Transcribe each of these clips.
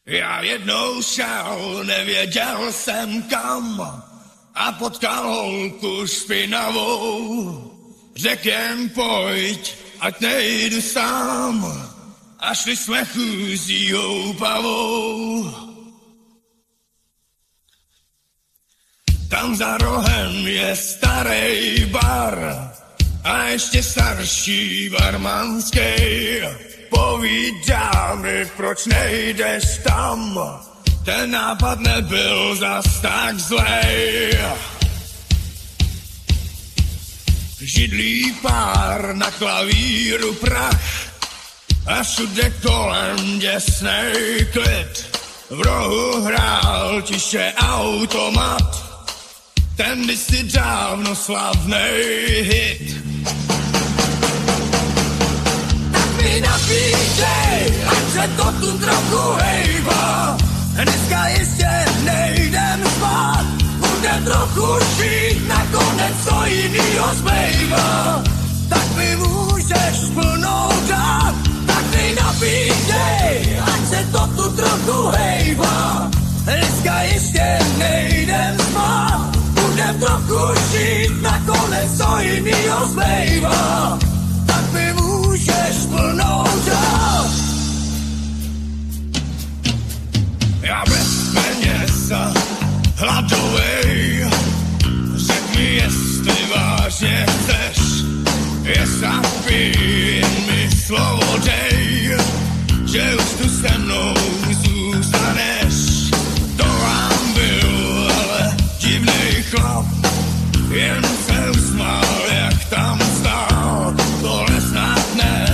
Já jednou šel, nevěděl jsem kam a potkal holku špinavou. Řek jen pojď, ať nejdu sám a šli jsme chůzí houpavou. Tam za rohem je starý bar a ještě starší barmanský. Povídá mi, proč nejdeš tam, ten nápad nebyl zas tak zlej. Židlí pár, na klavíru prach a všude kolem děsnej klid. V rohu hrál tiše automat, ten kdysi dávno slavnej hit. Napíšej, ať se to tu trochu hejba. Dneska ještě nejdem spát, budem trochu šít, nakonec co jinýho zbejvá. Tak mi můžeš plnou dát, tak mi napíšej, ať se to tu trochu hejba. Dneska ještě nejdem spát, budem trochu šít, nakonec co jinýho zbejvá. Tak mi můžeš plnou dát. Já bez peněz a hladovej, řekni, jestli vážně chceš, jen mi slovo dej, že už tu se mnou zůstaneš. To vám byl ale divnej chlap, jen se usmál, jak tam stál. Tohle snad ne,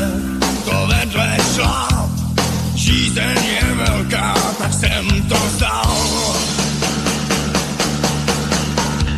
to vedle šlap, žízeň je velká, tak jsem to vzdal.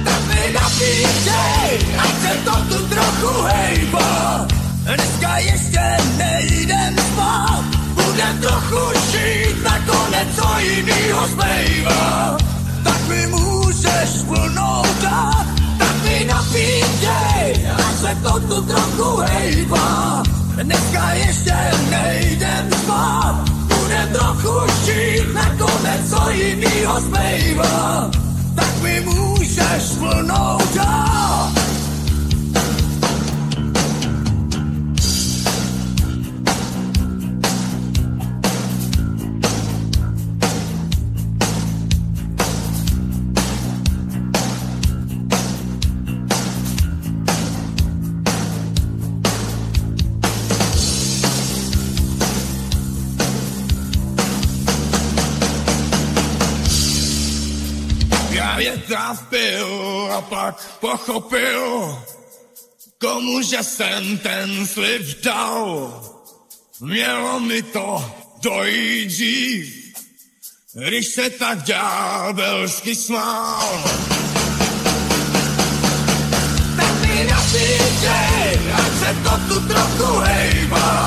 Tak mi napíšej, ať se to tu trochu hejba. Dneska ještě nejdem spát, budem trochu šít, nakonec co jinýho zbejvá. Tak mi můžeš plnou dát, tak mi napíšej, ať se to tu trochu hejba. Dneska ještě nejdem spát, budem trochu šít, nakonec co jinýho zbejvá. Tak mi můžeš plnou dát. Větra vpil a pak pochopil, komuže jsem ten slib dal. Mělo mi to dojít dřív, když se tak ďábelsky smál. Tak mi napíšej, ať se to tu trochu hejba.